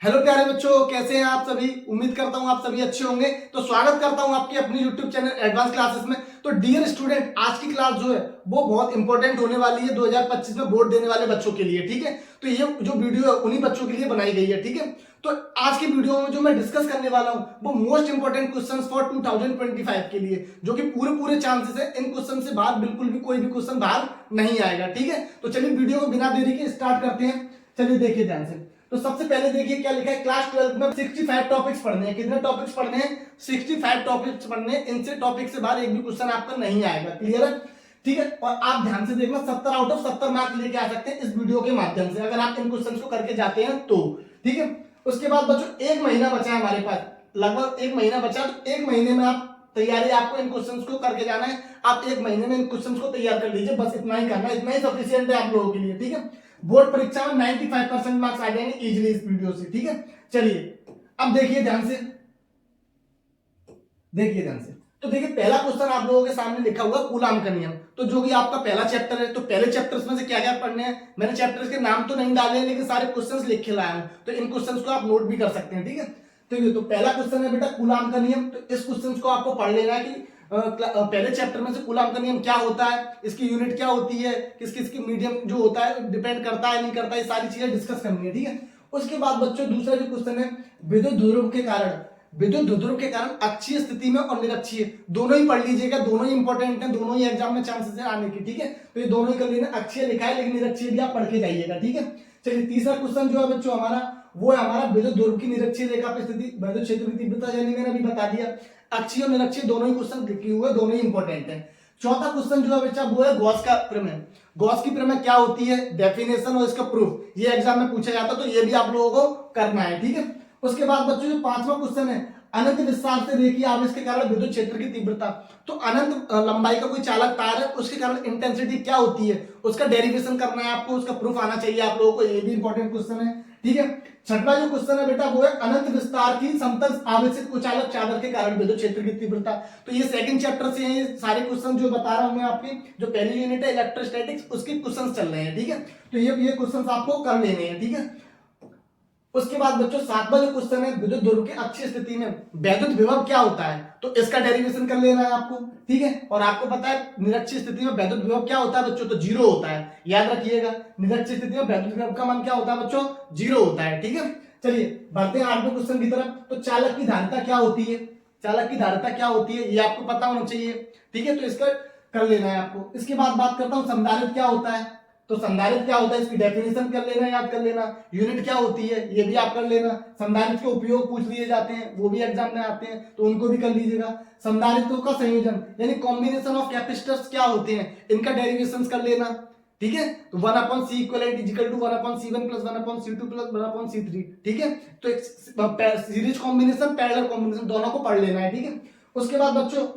Hello प्यारे बच्चों, कैसे हैं आप सभी। उम्मीद करता हूं आप सभी अच्छे होंगे। तो स्वागत करता हूं आपके अपनी यूट्यूब चैनल एडवांस क्लासेस में। तो डियर स्टूडेंट, आज की क्लास जो है वो बहुत इंपॉर्टेंट होने वाली है 2025 में बोर्ड देने वाले बच्चों के लिए। ठीक है, तो ये जो वीडियो है उन्हीं बच्चों के लिए बनाई गई है। ठीक है, तो आज की वीडियो में जो मैं डिस्कस करने वाला हूं वो मोस्ट इंपॉर्टेंट क्वेश्चन फॉर 2025 के लिए, जो कि पूरे पूरे चांसेस है इन क्वेश्चन से बाहर बिल्कुल भी कोई भी क्वेश्चन बाहर नहीं आएगा। ठीक है, तो चलिए वीडियो को बिना देरी के स्टार्ट करते हैं। चलिए देखिए ध्यान से। तो सबसे पहले देखिए क्या लिखा है, क्लास 12 में 65 टॉपिक्स पढ़ने हैं। कितने टॉपिक्स पढ़ने हैं? 65 टॉपिक्स पढ़ने हैं। इनसे टॉपिक से बाहर एक भी क्वेश्चन आपका नहीं आएगा। क्लियर है? ठीक है, और आप ध्यान से देखना 70 आउट ऑफ 70 मार्क्स लेके आ सकते हैं इस वीडियो के माध्यम से, अगर आप इन क्वेश्चन को करके जाते हैं तो। ठीक है, उसके बाद बच्चों एक महीना बचा है हमारे पास, लगभग एक महीना बचा। तो एक महीने में आप तैयारी, आपको इन क्वेश्चंस को करके जाना है। आप एक महीने में इन क्वेश्चंस को तैयार कर लीजिए, बस इतना ही करना है, इतना ही सफिशिएंट है आप लोगों के लिए। ठीक है, बोर्ड परीक्षा में 95% मार्क्स आ जाएंगे इजीली इस वीडियो से। ठीक है, चलिए अब देखिए ध्यान से, देखिए ध्यान से। तो देखिए पहला क्वेश्चन आप लोगों के सामने लिखा हुआ कूलाम का नियम, तो जो कि आपका पहला चैप्टर है। तो पहले चैप्टर्स में से क्या क्या पढ़ने हैं, मैंने चैप्टर्स के नाम तो नहीं डाले लेकिन सारे क्वेश्चंस लिख के लाया हूं, तो इन क्वेश्चंस को आप नोट भी कर सकते हैं। ठीक है, तो पहला क्वेश्चन है बेटा कूलाम का नियम। तो इस क्वेश्चन को आपको पढ़ लेना है कि पहले चैप्टर में से कूलाम का नियम क्या होता है, इसकी यूनिट क्या होती है, किस किस की मीडियम जो होता है डिपेंड करता है नहीं करता है, ये सारी चीजें डिस्कस करनी है। ठीक है, उसके बाद बच्चों दूसरा जो क्वेश्चन है, विद्युत ध्रुव के कारण, विद्युत ध्रुव के कारण अक्षीय स्थिति में और निरक्षीय दोनों ही पढ़ लीजिएगा, दोनों ही इंपॉर्टेंट है, दोनों ही एग्जाम में चांसेस है आने की। ठीक है, तो ये दोनों ही कर लेना। अक्षीय लिखा है लेकिन निरक्षीय भी आप पढ़ के जाइएगा। ठीक है, चलिए तीसरा क्वेश्चन जो है बच्चों हमारा, वो है हमारा विद्युत ध्रुव की निरक्षीय रेखा पर स्थिति, विद्युत क्षेत्र की तीव्रता, यानी मैंने अभी बता दिया। अक्षीय और निरक्षीय दोनों ही क्वेश्चन लिखे हुए, दोनों ही इंपॉर्टेंट है। चौथा क्वेश्चन जो है बच्चा वो है गॉस का प्रमेय। गॉस की प्रमेय क्या होती है, डेफिनेशन और इसका प्रूफ, ये एग्जाम में पूछा जाता है, तो ये भी आप लोगों को करना है। ठीक है, उसके बाद बच्चों जो पांचवा क्वेश्चन है, अनंत विस्तार से रेखीय आवेश के कारण विद्युत क्षेत्र की तीव्रता। तो अनंत लंबाई का कोई चालक तार है, उसके कारण इंटेंसिटी क्या होती है, उसका डेरिवेशन करना है आपको, उसका प्रूफ आना चाहिए आप लोगों को, ये भी इंपॉर्टेंट क्वेश्चन है। ठीक है, छठवा जो क्वेश्चन है बेटा वो है अनंत विस्तार की समतल आवेशित कुचालक चादर के कारण विद्युत क्षेत्र की तीव्रता। तो ये सेकंड चैप्टर से हैं, ये सारे क्वेश्चन जो बता रहा हूं मैं आपकी, जो पहली यूनिट है इलेक्ट्रोस्टैटिक्स, उसके क्वेश्चन चल रहे हैं। ठीक है, तो ये क्वेश्चन आपको कर लेने हैं। ठीक है, उसके बाद बच्चों सातवां जो क्वेश्चन है, विद्युत ध्रुव की अक्षीय स्थिति में वैद्युत विभव क्या होता है, तो इसका डेरिवेशन कर लेना है आपको। ठीक है, और आपको पता है निरक्षीय स्थिति में वैद्युत विभव क्या होता है बच्चों, तो जीरो होता है, याद रखिएगा। निरक्षीय स्थिति में वैद्युत विभव का मान क्या होता है बच्चों, जीरो होता है। ठीक है, चलिए बढ़ते हैं आठवें क्वेश्चन की तरफ। तो चालक की धारिता क्या होती है, चालक की धारिता क्या होती है ये आपको पता होना चाहिए। ठीक है, तो इसका कर लेना है आपको। इसके बाद बात करता हूं संधारित्र क्या होता है। तो संधारित्र क्या होता है, इसकी डेफिनेशन कर लेना, याद कर लेना। यूनिट क्या होती है ये भी आप कर लेना। संधारित्र के उपयोग पूछ लिए जाते हैं, वो भी एग्जाम में आते हैं, तो उनको भी कर लीजिएगा। संधारित्रों का संयोजन यानी कॉम्बिनेशन ऑफ कैपेसिटर्स क्या होते हैं, इनका डेरिवेशन कर लेना। ठीक है, तो 1/c equivalent is equal to 1/c1 plus 1/c2 plus 1/c3। ठीक है, तो एक सीरीज कॉम्बिनेशन, पैरेलल कॉम्बिनेशन दोनों को पढ़ लेना है। ठीक है, उसके बाद बच्चों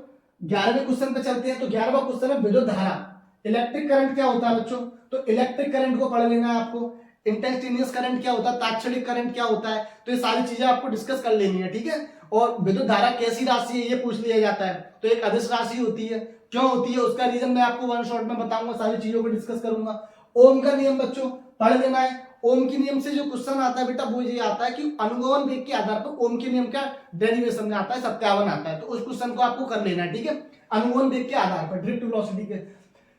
11वें क्वेश्चन पे चलते हैं। तो 11वां क्वेश्चन है विद्युत धारा, इलेक्ट्रिक करंट क्या होता है बच्चों, तो इलेक्ट्रिक करंट को पढ़ लेना है आपको। इंस्टेंटेनियस करंट क्या होता है, तात्क्षणिक करंट क्या होता है, तो ये सारी चीजें आपको डिस्कस कर लेनी है। ठीक है, और विद्युत धारा कैसी राशि है ये पूछ लिया जाता है, तो एक अदिश राशि होती है, क्यों होती है उसका रीजन मैं आपको वन शॉट में बताऊंगा, सारी चीजों को डिस्कस करूंगा। ओम का नियम बच्चों पढ़ लेना है। ओम के नियम से जो क्वेश्चन आता है बेटा वो ये आता है कि अनुगमन वेग के आधार पर ओम के नियम का डेरिवेशन में आता है 57 आता है, तो उस क्वेश्चन को आपको कर लेना है। ठीक है, अनुगमन वेग के आधार पर ड्रिफ्ट वेलोसिटी के।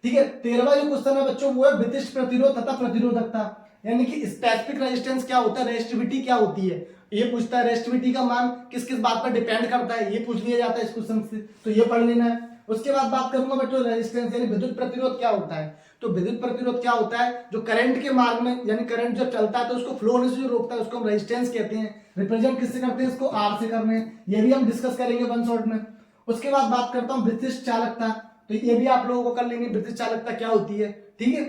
ठीक है, 13वां जो क्वेश्चन है बच्चों वो है विशिष्ट प्रतिरोध तथा प्रतिरोधकता, यानी कि स्पेसिफिक रेजिस्टेंस क्या होता है, रेजिस्टिविटी क्या होती है, ये पूछता है। रेजिस्टिविटी का मान किस किस बात पर डिपेंड करता है, ये पूछ लिया जाता है इस क्वेश्चन से, तो ये पढ़ लेना है। उसके बाद बात करूंगा बच्चों रेजिस्टेंस यानी विद्युत प्रतिरोध क्या होता है। तो विद्युत प्रतिरोध क्या होता है, जो करंट के मार्ग में, यानी करंट जब चलता है तो उसको फ्लो होने से जो रोकता है उसको हम रेजिस्टेंस कहते हैं। रिप्रेजेंट किससे करते हैं, इसको आर से करने हैं, ये भी हम डिस्कस करेंगे वन शॉट में। उसके बाद बात करता हूं विशिष्ट चालकता, तो ये भी आप लोगों को कर लेंगे, विद्युत चालकता क्या होती है। ठीक है,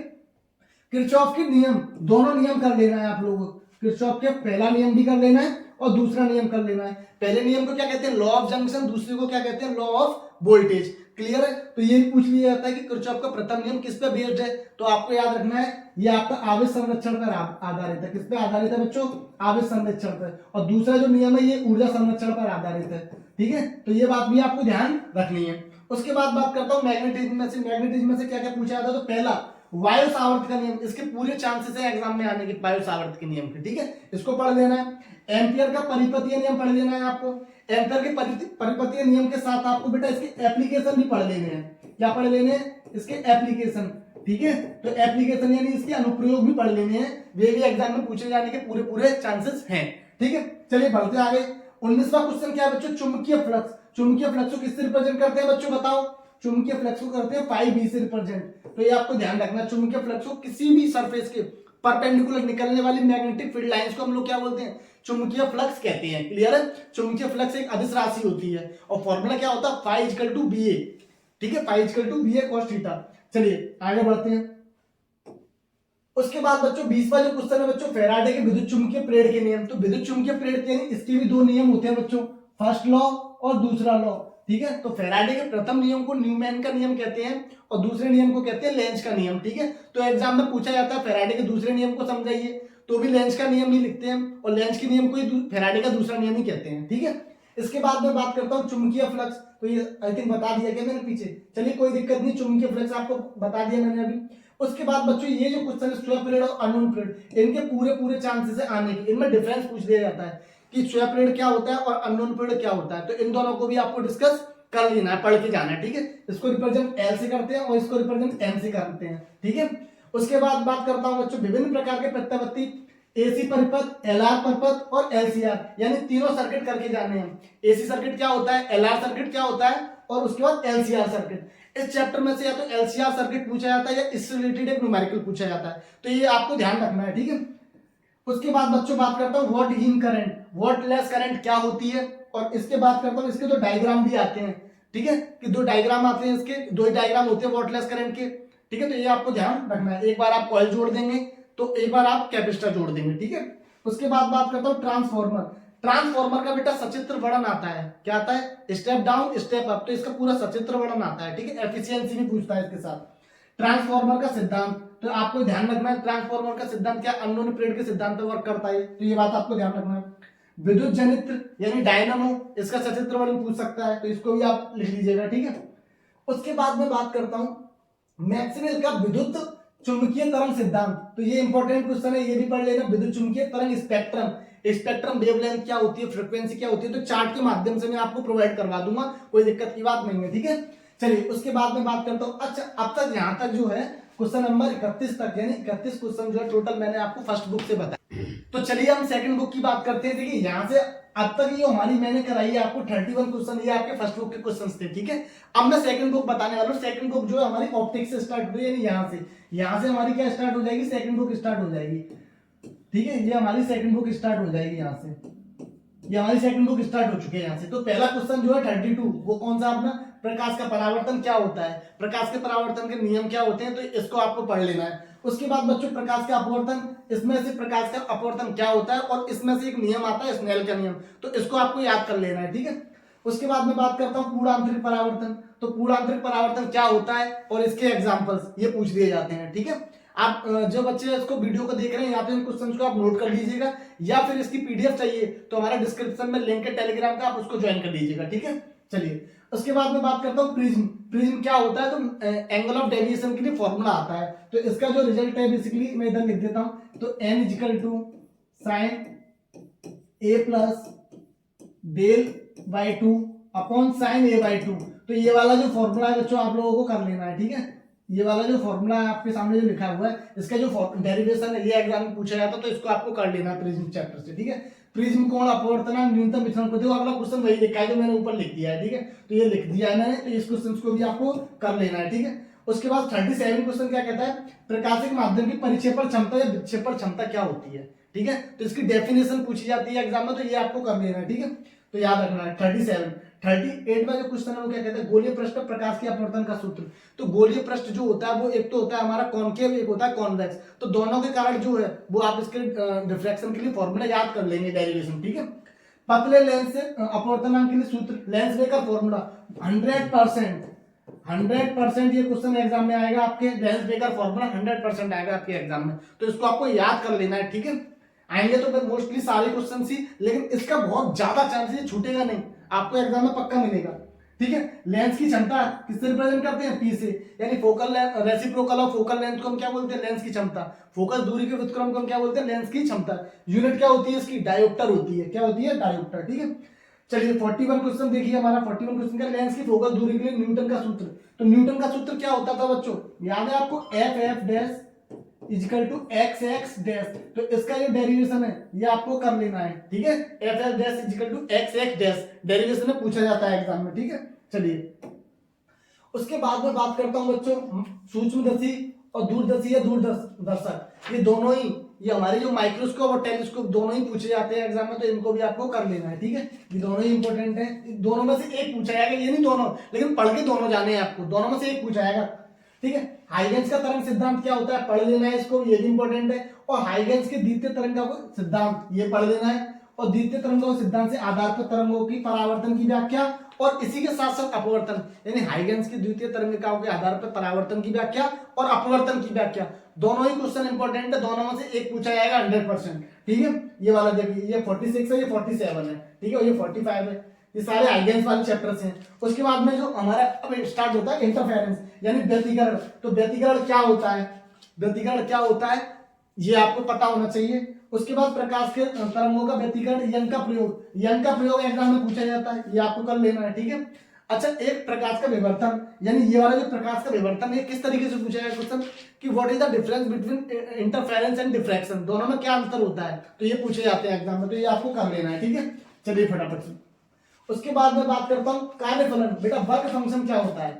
किरचॉफ के नियम, दोनों नियम कर लेना है आप लोगों को। किरचॉफ के पहला नियम भी कर लेना है और दूसरा नियम कर लेना है। पहले नियम को क्या कहते हैं, लॉ ऑफ जंक्शन, दूसरे को क्या कहते हैं, लॉ ऑफ वोल्टेज। क्लियर है, तो ये पूछ लिया जाता है कि किरचॉफ का प्रथम नियम किस पे बेस्ड है, तो आपको याद रखना है ये आपका आवेश संरक्षण पर आधारित है। किस पे आधारित है बच्चों, आवेश संरक्षण पर। और दूसरा जो नियम है ये ऊर्जा संरक्षण पर आधारित है। ठीक है, तो ये बात भी आपको ध्यान रखनी है। उसके बाद बात करता हूं मैग्नेटिज्म में से। मैग्नेटिज्म में से क्या क्या पूछा जाता है, तो पहला वायु सावर्त का नियम, इसके पूरे चांसेस है एग्जाम में आने के वायु सावर्त के नियम के, ठीक है, इसको पढ़ लेना है। एम्पियर का परिपतीय नियम पढ़ लेना है आपको। एम्पियर के परिपतीय नियम के साथ आपको बेटा इसके एप्लीकेशन भी पढ़ लेने हैं। क्या पढ़ लेने हैं? इसके एप्लीकेशन, ठीक है, तो एप्लीकेशन यानी इसके अनुप्रयोग भी पढ़ लेने हैं, वे भी एग्जाम में पूछे जाने के पूरे पूरे चांसेस हैं, ठीक है। चलिए बढ़ते आगे। 19वां क्वेश्चन क्या है बच्चों? चुंबकीय फ्लक्स। चुंबकीय फ्लक्स को किससे रिप्रेजेंट करते हैं बच्चों, बताओ? चुंबकीय फ्लक्स को करते हैं 5b से रिप्रेजेंट। तो ये आपको ध्यान रखना, चुंबकीय फ्लक्स को किसी भी सरफेस के परपेंडिकुलर निकलने वाली मैग्नेटिक फील्ड लाइंस को हम लोग क्या बोलते हैं? चुंबकीय फ्लक्स कहते हैं। क्लियर है? चुंबकीय फ्लक्स एक अदिश राशि होती है और फॉर्मूला क्या होता है? Phi equal to B A, ठीक है, phi equal to B A cos theta. चलिए आगे बढ़ते हैं। उसके बाद बच्चों 20वां जो क्वेश्चन है बच्चों, फैराडे के विद्युत चुंबकीय प्रेरण के नियम। तो विद्युत चुंबकीय प्रेरण के इसके भी दो नियम होते हैं बच्चों, फर्स्ट लॉ और दूसरा लॉ, ठीक है। तो फैराडे के प्रथम नियम को न्यूमैन का नियम कहते हैं और दूसरे नियम को कहते हैं लेंज का नियम, ठीक है। तो एग्जाम में पूछा जाता है फैराडे के दूसरे नियम को समझाइए, तो भी लेंज का नियम ही लिखते हैं और लेंज के नियम को ही फैराडे का दूसरा नियम ही कहते हैं, ठीक है। इसके बाद में बात करता हूँ चुंबकीय फ्लक्स। तो ये आई थिंक बता दिया गया मैंने पीछे, चलिए कोई दिक्कत नहीं, चुंबकीय फ्लक्स आपको बता दिया मैंने अभी। उसके बाद बच्चों ये जो क्वेश्चन है स्वयं प्रेरण और अननोन प्रेरण, इनके पूरे पूरे चांसेस है आने के। इनमें डिफरेंस पूछ दिया जाता है कि स्वयं प्रेरण क्या होता है और अननोन प्रेरण क्या होता है, तो इन दोनों को भी आपको डिस्कस कर लेना है, पढ़ के जाना है, ठीक है। इसको रिप्रेजेंट एल से करते हैं और इसको रिप्रेजेंट एम से करते हैं, ठीक है। उसके बाद बात करता हूं बच्चों विभिन्न प्रकार के प्रत्यावर्ती एसी परिपथ, एलआर परिपथ और एलसीआर, यानी तीनों सर्किट करके जाने हैं। एसी सर्किट क्या होता है, एलआर सर्किट क्या होता है और उसके बाद एलसीआर सर्किट। इस चैप्टर में से या तो एलसीआर सर्किट पूछा जाता है या इससे रिलेटेड एक न्यूमेरिकल पूछा जाता है, तो ये आपको ध्यान रखना है, ठीक है। उसके बाद बच्चों बात करता हूँ व्हाट इन करंट, व्हाटलेस करंट क्या होती है, और इसके बात करता हूँ इसके दो डायग्राम भी आते हैं, ठीक है, कि दो डायग्राम आते हैं, इसके दो ही डायग्राम होते हैं व्हाटलेस करंट के, ठीक है। तो ये आपको ध्यान रखना है, एक बार आप कॉइल जोड़ देंगे तो एक बार आप कैपेसिटर जोड़ देंगे, ठीक है। उसके बाद बात करता हूँ ट्रांसफॉर्मर। ट्रांसफॉर्मर का बेटा सचित्र वर्णन आता है, क्या आता है? स्टेप डाउन स्टेप अप, तो इसका पूरा सचित्र वर्णन आता है, ठीक है। एफिशिएंसी भी पूछता है इसके साथ। ट्रांसफॉर्मर का सिद्धांत, तो आपको ध्यान रखना है ट्रांसफॉर्मर का सिद्धांत क्या अननोन पीरियड के सिद्धांत पर वर्क करता है, तो ये बात आपको ध्यान रखना है। विद्युत जनित्र यानी डायनामो, इसका सचित्र वर्णन पूछ सकता है, तो इसको भी आप लिख लीजिएगा, ठीक है। उसके बाद में बात करता हूं मैक्सवेल का विद्युत चुंबकीय तरंग सिद्धांत, तो ये इंपॉर्टेंट क्वेश्चन है, ये भी पढ़ लेना। विद्युत चुंबकीय तरंग स्पेक्ट्रम, स्पेक्ट्रम वेवलेंथ क्या होती है, फ्रीक्वेंसी क्या होती है, तो चार्ट के माध्यम से मैं आपको प्रोवाइड करवा दूंगा, कोई दिक्कत की बात नहीं है, ठीक है। चलिए उसके बाद में बात करता हूं, अच्छा अब तक यहां तक जो है क्वेश्चन नंबर 31 तक, यानी 31 क्वेश्चन जो है टोटल मैंने आपको फर्स्ट बुक से बताया। तो चलिए हम सेकंड बुक की बात करते हैं। देखिए यहाँ से अब तक ये हमारी मैंने कराई है आपको 31 क्वेश्चन, ये आपके फर्स्ट बुक के क्वेश्चंस थे, ठीक है। अब मैं सेकंड बुक बताने वाला हूँ। सेकंड बुक जो है हमारी ऑप्टिक्स से स्टार्ट हो रही है, यानी यहाँ से हमारी क्या स्टार्ट हो जाएगी, सेकंड बुक स्टार्ट हो जाएगी, ठीक है। ये हमारी सेकंड बुक स्टार्ट हो जाएगी यहाँ से, ये हमारी सेकंड बुक स्टार्ट हो चुकी है यहाँ से। तो पहला क्वेश्चन जो है 32, वो कौन सा अपना, प्रकाश का परावर्तन क्या होता है, प्रकाश के परावर्तन के नियम क्या होते हैं, तो इसको आपको पढ़ लेना है। उसके बाद बच्चों प्रकाश का अपवर्तन, इसमें से प्रकाश का अपवर्तन क्या होता है और इसमें से एक नियम आता है स्नेल का नियम, तो इसको आपको याद कर लेना है, ठीक है। उसके बाद में बात करता हूँ पूर्णांतरिक परावर्तन, तो पूर्णांतरिक परावर्तन क्या होता है और इसके एग्जाम्पल्स ये पूछ दिए जाते हैं, ठीक है। आप जो बच्चे इसको वीडियो को देख रहे हैं या तो इन क्वेश्चंस को आप नोट कर लीजिएगा, या फिर इसकी पीडीएफ चाहिए तो हमारा डिस्क्रिप्शन में लिंक है टेलीग्राम का, आप उसको ज्वाइन कर लीजिएगा, ठीक है। चलिए उसके बाद में बात करता हूँ प्रिज्म। प्रिज्म क्या होता है, तो एंगल ऑफ डेविएशन के लिए फॉर्मूला आता है, तो इसका जो रिजल्ट है बेसिकली मैं इधर लिख देता हूं, तो n = sin a plus del by 2 upon sin a by 2। तो ये वाला जो फॉर्मूला है बच्चों आप लोगों को कर लेना है, ठीक है। ये वाला जो फॉर्मूला है आपके सामने जो लिखा हुआ है, इसका जो डेरिवेशन है ये एग्जाम में पूछा जाता है, तो इसको आपको कर लेना है प्रिज्म चैप्टर से, ठीक है। प्रिज्म कोण अपवर्तनांक न्यूनतम विचलन को, देखो अगला क्वेश्चन वही लिखा है जो मैंने ऊपर लिख दिया है, ठीक है। तो ये लिख दिया है मैंने, तो इस क्वेश्चन को भी आपको कर लेना है, ठीक है। उसके बाद 37 क्वेश्चन क्या कहता है, प्रकाशिक माध्यम की परिक्षेपण क्षमता या विक्षेपण क्षमता क्या होती है, ठीक है। तो इसकी डेफिनेशन पूछी जाती है एग्जाम में, तो ये आपको कर लेना है, ठीक है। तो याद रखना है 37। 38 में जो क्वेश्चन है वो क्या कहता है, गोलीय पृष्ठ पर प्रकाश के अपवर्तन का सूत्र। तो गोलीय पृष्ठ जो होता है वो एक तो होता है हमारा कॉनकेव, एक होता है कॉन्वेक्स, तो दोनों के कारण जो है वो आप इसके डिफ्रैक्शन के लिए फॉर्मूला याद कर लेंगे, डेरिवेशन, ठीक है। पतले लेंस से अपवर्तनांक के लिए सूत्र, लेंस बेकर फॉर्मूला 100% ये क्वेश्चन एग्जाम में आएगा आपके, लेंस बेकर फॉर्मूला 100% आएगा आपके एग्जाम में, तो इसको आपको याद कर लेना है, ठीक है। आएंगे तो मोस्टली सारे क्वेश्चन ही, लेकिन इसका बहुत ज्यादा चांस है छूटेगा नहीं, आपको एग्जाम में पक्का मिलेगा, ठीक है। लेंस की क्षमता किससे रिप्रेजेंट करते हैं, पी से, यानी focal reciprocal of focal length को हम क्या बोलते हैं, लेंस की क्षमता। फोकस दूरी के व्युत्क्रम को हम क्या बोलते हैं, लेंस की क्षमता। यूनिट क्या होती है इसकी, डायोप्टर होती है, क्या होती है, डायोप्टर। ठीक है। चलिए 41 क्वेश्चन देखिए हमारा। 41 क्वेश्चन का लेंस की फोकस दूरी के लिए न्यूटन का सूत्र। तो न्यूटन का सूत्र क्या होता था बच्चों, याद है आपको, F F dash is equal to X X dash. तो इसका ये डेरिवेशन है, ये आपको कर लेना है। ठीक है, F F dash is equal to X X dash derivation में पूछा जाता है एग्जाम में। ठीक है। चलिए उसके बाद में बात करता हूं बच्चों सूक्ष्मदर्शी और दूरदर्शी या दूरदर्शक, ये दोनों ही, ये हमारे जो माइक्रोस्कोप और टेलीस्कोप दोनों ही पूछे जाते हैं एग्जाम में, तो इनको भी आपको कर लेना है। ठीक है, ये दोनों ही इंपॉर्टेंट है। दोनों में से एक पूछा जाएगा, ये नहीं दोनों, लेकिन पढ़ के दोनों जाने हैं आपको, दोनों में से एक पूछा जाएगा। ठीक है। हाइगेंस का तरंग सिद्धांत क्या होता है, पढ़ लेना है इसको, ये भी इंपॉर्टेंट है। और हाइगेंस के द्वितीय तरंग का सिद्धांत, ये पढ़ लेना है। और द्वितीय तरंगों सिद्धांत से आधार पर तरंगों की परावर्तन की व्याख्या, और इसी के साथ साथ अपवर्तन, यानी हाइगेंस की द्वितीय तरंगिकाओं के आधार पर परावर्तन की व्याख्या और अपवर्तन की व्याख्या, दोनों ही क्वेश्चन इंपॉर्टेंट है। दोनों में से एक पूछा जाएगा 100%। ठीक है। ये वाला देखिए, ये 46 है, ये 47 है। ठीक है, और ये 45 है। ये सारे हाइगेंस वाले चैप्टर्स हैं। उसके बाद में जो हमारा अब स्टार्ट होता है इंटरफेरेंस, यानी व्यतिकरण। तो व्यतिकरण क्या होता है, व्यतिकरण क्या होता है ये आपको पता होना चाहिए। उसके बाद प्रकाश के तरंगों का व्यतिकरण, यंग का प्रयोग, यंग का प्रयोग एग्जाम में पूछा जाता है, ये आपको कर लेना है। ठीक है। अच्छा, एक प्रकाश का विवर्तन, यानी ये वाला जो प्रकाश का विवर्तन है, किस तरीके से पूछा जाएगा क्वेश्चन कि what is the difference between interference and diffraction, दोनों में क्या अंतर होता है, तो ये पूछे जाते हैं एग्जाम में, तो ये आपको कर लेना है। ठीक है। चलिए फटाफट से उसके बाद में बात करता हूं कार्यफलन। बेटा वर्क फंक्शन क्या होता है,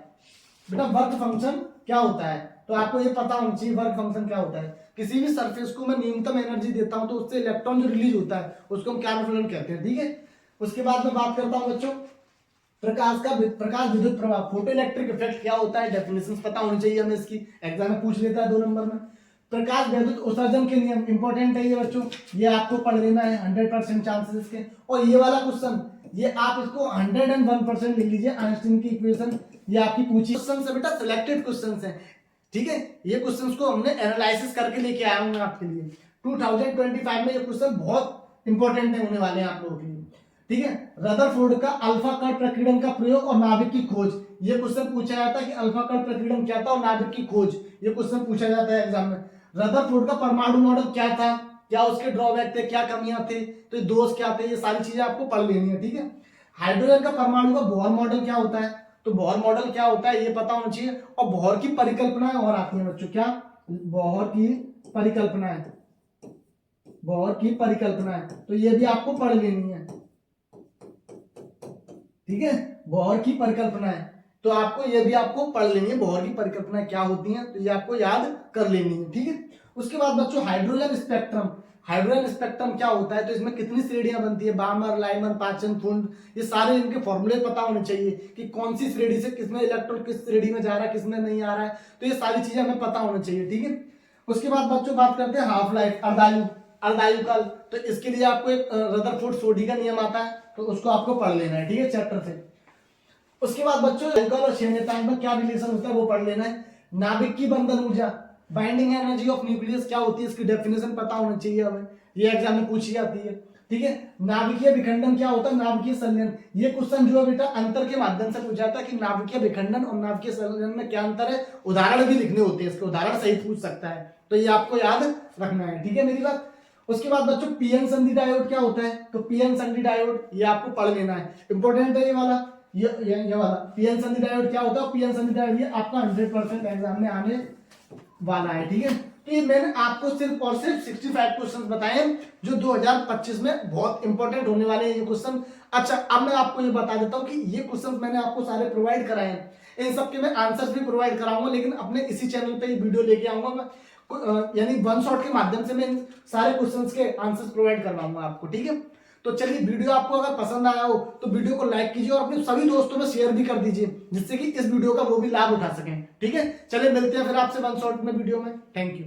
बेटा वर्क फंक्शन क्या होता है, तो आपको ये पता होना चाहिए वर्क फंक्शन क्या होता है। किसी भी सरफेस को मैं न्यूनतम एनर्जी देता हूं तो उससे इलेक्ट्रॉन जो रिलीज होता है उसको हम कार्यफलन कहते हैं। ठीक है। उसके बाद में बात करता हूं बच्चों प्रकाश विद्युत प्रभाव, फोटो इलेक्ट्रिक इफेक्ट क्या होता है, डेफिनेशन पता होनी चाहिए हमें इसकी, एग्जाम में पूछ लेता है 2 नंबर में। प्रकाश विद्युत उत्सर्जन के नियम इंपॉर्टेंट है ये बच्चों, ये आपको पढ़ लेना है, 100% चांसेस इसके। और ये वाला क्वेश्चन, ये आप इसको 101% लिख लीजिए, आइंस्टीन की इक्वेशन, ये आपकी पूछी क्वेश्चन है बेटा, सिलेक्टेड क्वेश्चन है। ठीक है, ये क्वेश्चंस को हमने एनालिसिस करके लेके आया हूं आपके लिए। 2025 में ये क्वेश्चन बहुत इंपॉर्टेंट है होने वाले हैं आप लोगों के लिए। ठीक है। रदरफोर्ड का अल्फा कण प्रकीर्णन का प्रयोग और नाभिक की खोज, ये क्वेश्चन पूछा जाता है कि अल्फा कण प्रकीर्णन क्या था और नाभिक की खोज, ये क्वेश्चन पूछा जाता है एग्जाम में। रदरफोर्ड का परमाणु मॉडल क्या था, क्या उसके ड्रॉबैक थे, क्या कमियां थे, तो ये दोष क्या थे, ये सारी चीजें आपको पढ़ लेनी है। ठीक है। हाइड्रोजन का परमाणु का बोहर मॉडल क्या होता है, तो बोहर मॉडल क्या होता है ये पता होना चाहिए। और बोहर की परिकल्पनाएं और आती हैं बच्चों, क्या, बोहर की परिकल्पनाएं, बोहर की परिकल्पनाएं, तो ये भी आपको पढ़ लेनी है। ठीक है, बोहर की परिकल्पनाएं, तो आपको ये भी आपको पढ़ लेनी है, बोहर की परिकल्पनाएं क्या होती हैं, तो ये आपको याद कर लेनी है। ठीक है। उसके बाद बच्चों हाइड्रोजन स्पेक्ट्रम, हाइड्रोजन स्पेक्ट्रम क्या होता है, तो इसमें कितनी श्रेणियां बनती है, बामर, लाइमर, पाचन, फुंड, ये सारे इनके फॉर्मूले पता होने चाहिए कि कौन सी श्रेणी से किसमें इलेक्ट्रॉन किस श्रेणी में जा रहा है, किसमें नहीं आ रहा है, तो ये सारी चीजें हमें पता होना चाहिए। ठीक है। उसके बाद बच्चों बात करते हैं हाफ लाइफ, अर्धायु, अर्धायु काल, तो इसके लिए आपको एक रदरफोर्ड सोडी का नियम आता है, तो उसको आपको पढ़ लेना है। ठीक है, चैप्टर से। उसके बाद बच्चों और शून्यतांक में क्या रिलेशन होता है वो पढ़ लेना है। नाभिक की बंधन ऊर्जा, बाइंडिंग एनर्जी ऑफ न्यूक्लियस क्या होती है, इसकी डेफिनेशन पता होना चाहिए हमें, ये एग्जाम में पूछी जाती है। ठीक है। नाभिकीय विखंडन क्या होता है, नाभिकीय संलयन, ये क्वेश्चन जो है बेटा अंतर के माध्यम से पूछा जाता है कि नाभिकीय विखंडन और नाभिकीय संलयन में क्या अंतर है, उदाहरण भी लिखने होते हैं इसके, उदाहरण सहित पूछ सकता है, तो ये आपको याद रखना है। ठीक है मेरी बात। उसके बाद बच्चों पीएन संधि डायोड क्या होता है, तो पीएन संधि डायोड ये आपको पढ़ लेना है, इंपॉर्टेंट है ये वाला, ये वाला पीएन संधि डायोड क्या होता है, पीएन संधि डायोड ये आपका 100% एग्जाम में आने वाला है। ठीक है। तो ये मैंने आपको सिर्फ और सिर्फ 65 क्वेश्चंस बताए हैं जो 2025 में बहुत इंपॉर्टेंट होने वाले हैं ये क्वेश्चन। अच्छा, अब मैं आपको ये बता देता हूं कि ये क्वेश्चंस मैंने आपको सारे प्रोवाइड कराए हैं, इन सब के मैं आंसर्स भी प्रोवाइड कराऊंगा, लेकिन अपने इसी चैनल पे ये वीडियो लेके आऊंगा मैं, यानी वन शॉट के माध्यम से मैं इन सारे क्वेश्चंस के आंसर्स प्रोवाइड करवाऊंगा आपको। ठीक है। तो चलिए, वीडियो आपको अगर पसंद आया हो तो वीडियो को लाइक कीजिए और अपने सभी दोस्तों में शेयर भी कर दीजिए, जिससे कि इस वीडियो का वो भी लाभ उठा सकें। ठीक है। चलिए मिलते हैं फिर आपसे वन शॉट में वीडियो में। Thank you.